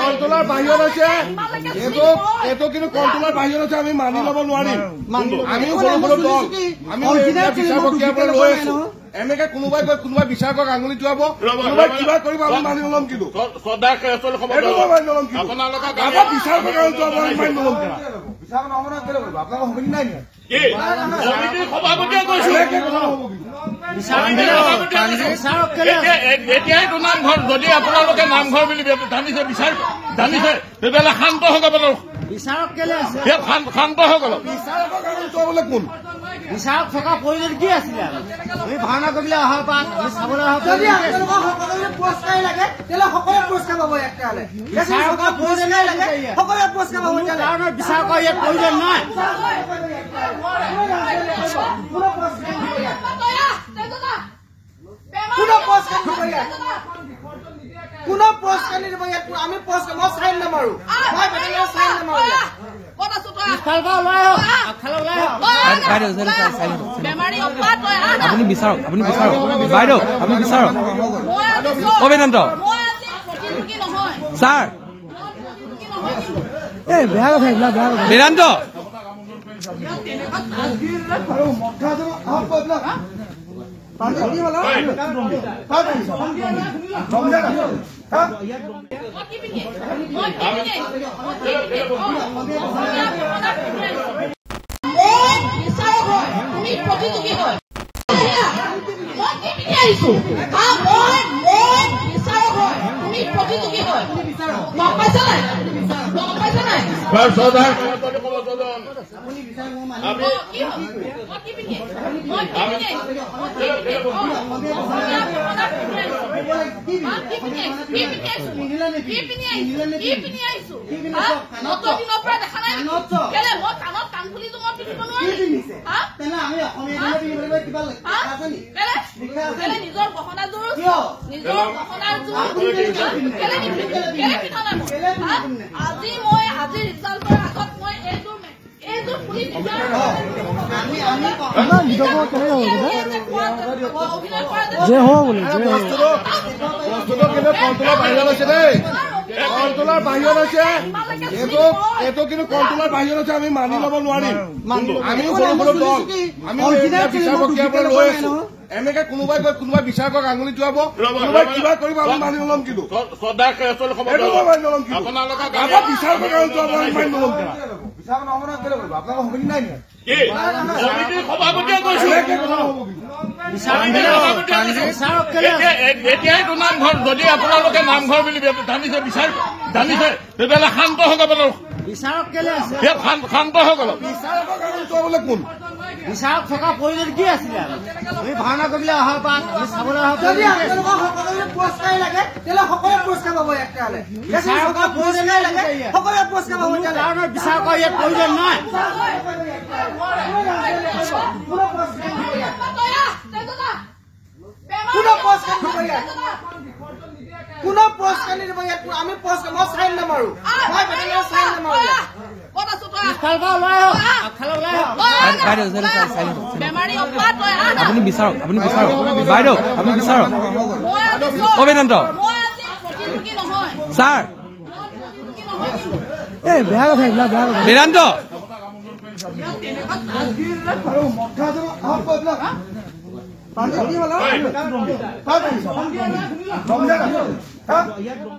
কন্ট্ৰোলৰ বাহিৰত আছে এইটো কিন্তু কন্ট্ৰোলৰ বাহিৰত আছে আমি মানি ল'ব নোৱাৰিম আমিও সৰু সৰু দল আমি বিচাৰ প্ৰক্ৰিয়াৰ পৰা লৈ আছো এনেকে কোনোবাই গৈ কোনোবাই বিচাৰকক আঙুলি টুৱাব কোনোবাই কিবা কৰিব আমি মানি নল'ম কিন্তু বিচাৰকক আঙুলি টুৱাব আমি মানি নল'ম বিচাৰ নহ'ব আপোনালোকৰ সমিতি নাই এতিয়াইতো নামঘৰ যদি আপোনালোকে নামঘৰ বুলি জানিছে বিচাৰ জানিছে তেতিয়াহ'লে শান্ত হৈ গ'ল বিচাৰক কেলে আছে শান্ত হৈ গ'ল বোলে কোন বিচাৰক থকা পৰিৱেশ কি আছিলে আমি ভাওনা কৰিবলৈ অহা পাত আমি চাবলৈ অহা যদি আপোনালোকৰ সকলোৰে পুৰস্কাৰ লাগে তেতিয়াহ'লে সকলোৱে পুৰস্কাৰ পাব একেবাৰে বিচাৰকৰ প্ৰয়োজন লাগে সকলোৱে পুৰস্কাৰ পাব কাৰণ বিচাৰকৰ ইয়াত প্ৰয়োজন নাই কোনো পুৰস্কাৰ নিদিব ইয়াত আমি পুৰস্কাৰ মই চাইন নামাৰো মই বেলেগৰ চাইন নামাৰো আপুনি বিচাৰক বাইদেউ আপুনি বিচাৰক অভিনন্দ ছাৰ বেদান্ত কন্ট্ৰোলৰ বাহিৰত আছে দেই কন্ট্ৰোলৰ বাহিৰত আছে এইটো কিন্তু কন্ট্ৰোলৰ বাহিৰত আছে আমি মানি ল'ব নোৱাৰিম আমিও সৰু সৰু দল আমি বিচাৰ প্ৰক্ৰিয়াৰ পৰা লৈ আছো এনেকে কোনোবাই গৈ কোনোবাই বিচাৰকক আঙুলি টুৱাব কোনোবাই কিবা কৰিব আমি মানি নল'ম কিন্তু বিচাৰকক আঙুলি টুৱাব আমি মানি নল'ম বিচাৰ নহ'ব আপোনালোকৰ সমিতি নাই এতিয়াইতো নামঘৰ যদি আপোনালোকে নামঘৰ বুলি জানিছে বিচাৰ জানিছে তেতিয়াহ'লে শান্ত হৈ গ'ল বিচাৰক কেলে আছে শান্ত হৈ গ'ল বোলে কোন বিচাৰক থকা পৰিৱেশ কি আছিলে আমি ভাওনা কৰিবলৈ অহা পাত আমি চাবলৈ অহা যদি আপোনালোকৰ সকলোৰে পুৰস্কাৰ লাগে তেতিয়াহ'লে সকলোৱে পুৰস্কাৰ পাব একেবাৰে বিচাৰকৰ প্ৰয়োজন লাগে সকলোৱে পুৰস্কাৰ পাব কাৰণ বিচাৰকৰ ইয়াত প্ৰয়োজন নাই কোনো পুৰস্কাৰ নিদিব ইয়াত আমি পুৰস্কাৰ মই চাইন নামাৰো মই বেলেগৰ চাইন নামাৰো আপুনি বিচাৰক বাইদেউ আপুনি বিচাৰক অভিনন্দ ছাৰ বেদান্ত কি হ'ল